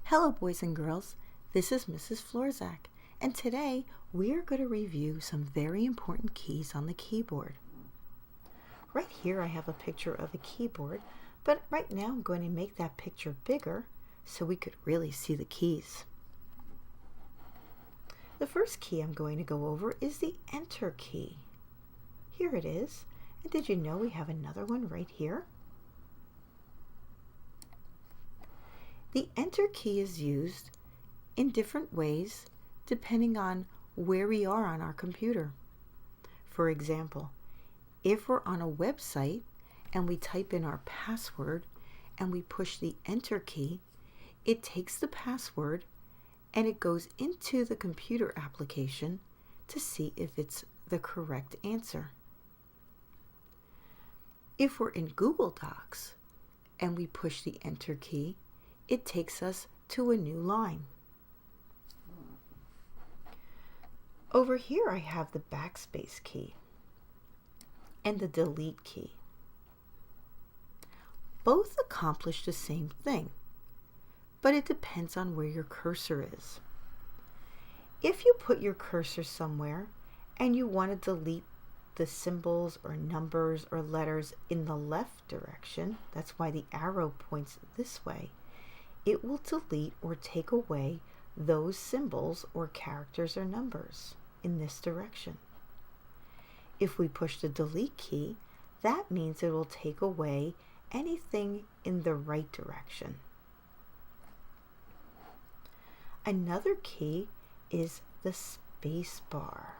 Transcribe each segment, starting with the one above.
Hello boys and girls, this is Mrs. Florzak, and today we are going to review some very important keys on the keyboard. Right here I have a picture of a keyboard, but right now I'm going to make that picture bigger so we could really see the keys. The first key I'm going to go over is the Enter key. Here it is, and did you know we have another one right here? The Enter key is used in different ways depending on where we are on our computer. For example, if we're on a website and we type in our password and we push the Enter key, it takes the password and it goes into the computer application to see if it's the correct answer. If we're in Google Docs and we push the Enter key, it takes us to a new line. Over here I have the backspace key and the delete key. Both accomplish the same thing, but it depends on where your cursor is. If you put your cursor somewhere and you want to delete the symbols or numbers or letters in the left direction, that's why the arrow points this way, it will delete or take away those symbols or characters or numbers in this direction. If we push the delete key, that means it will take away anything in the right direction. Another key is the space bar.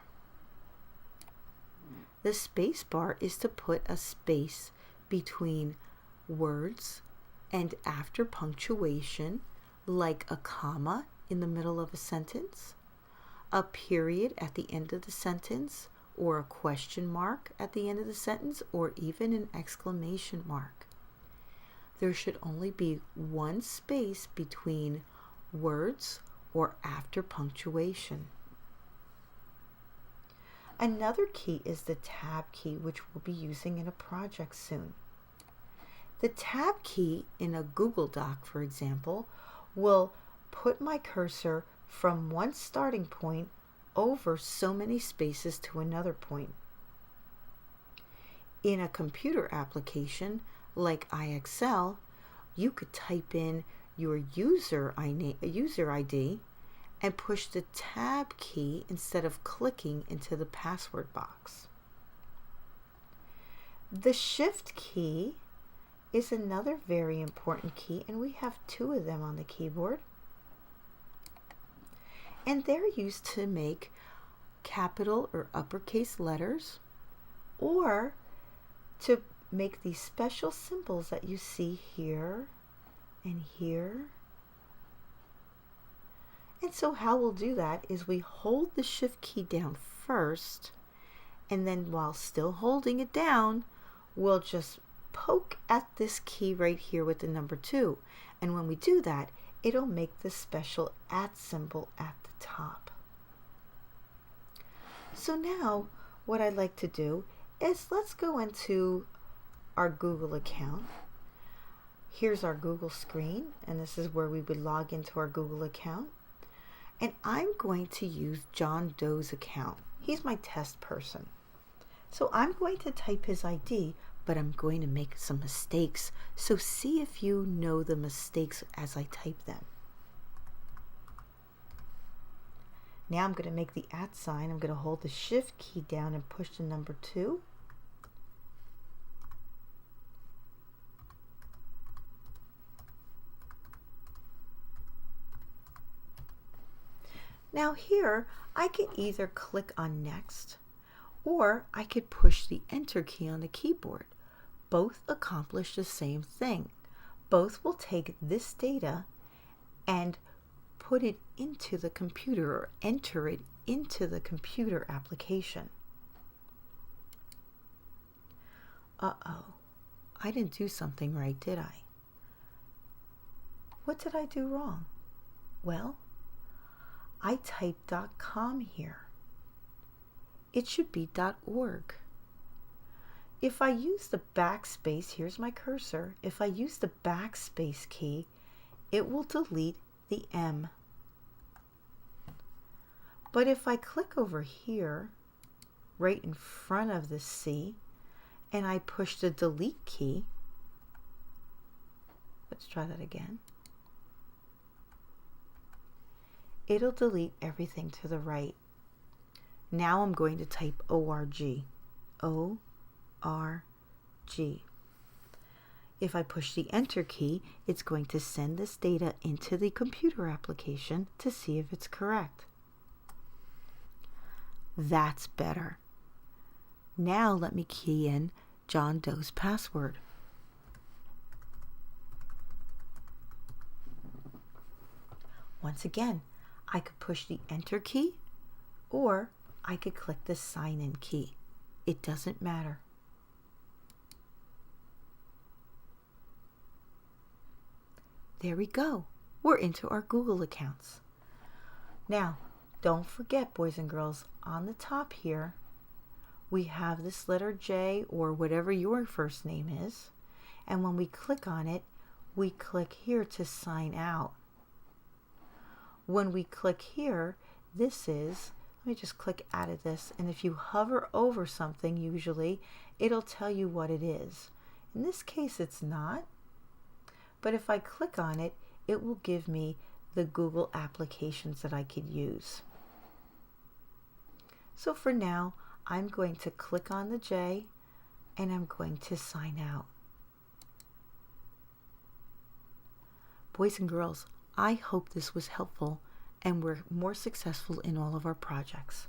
The space bar is to put a space between words and after punctuation, like a comma in the middle of a sentence, a period at the end of the sentence, or a question mark at the end of the sentence, or even an exclamation mark. There should only be one space between words or after punctuation. Another key is the Tab key, which we'll be using in a project soon. The Tab key in a Google Doc, for example, will put my cursor from one starting point over so many spaces to another point. In a computer application like IXL, you could type in your user ID and push the Tab key instead of clicking into the password box. The Shift key is another very important key, and we have two of them on the keyboard. And they're used to make capital or uppercase letters, or to make these special symbols that you see here and here. And so how we'll do that is we hold the Shift key down first, and then while still holding it down, we'll just poke at this key right here with the number 2. And when we do that, it'll make the special @ symbol at the top. So now what I'd like to do is let's go into our Google account. Here's our Google screen, and this is where we would log into our Google account. And I'm going to use John Doe's account. He's my test person. So I'm going to type his ID, but I'm going to make some mistakes. So see if you know the mistakes as I type them. Now I'm going to make the @ sign. I'm going to hold the Shift key down and push the number 2. Now here, I can either click on Next, or I could push the Enter key on the keyboard. Both accomplish the same thing. Both will take this data and put it into the computer, or enter it into the computer application. Uh-oh, I didn't do something right, did I? What did I do wrong? Well, I typed .com here. It should be .org. If I use the backspace, here's my cursor, if I use the backspace key, it will delete the M. But if I click over here, right in front of the C, and I push the delete key, let's try that again. It'll delete everything to the right. Now I'm going to type ORG. O-R-G. If I push the enter key, it's going to send this data into the computer application to see if it's correct. That's better. Now let me key in John Doe's password. Once again, I could push the enter key, or I could click the sign in key. It doesn't matter. There we go. We're into our Google accounts. Now, don't forget, boys and girls, on the top here, we have this letter J, or whatever your first name is. And when we click on it, we click here to sign out. When we click here, this is, let me just click out of this, and if you hover over something, usually, it'll tell you what it is. In this case, it's not. But if I click on it, it will give me the Google applications that I could use. So for now, I'm going to click on the J and I'm going to sign out. Boys and girls, I hope this was helpful and we're more successful in all of our projects.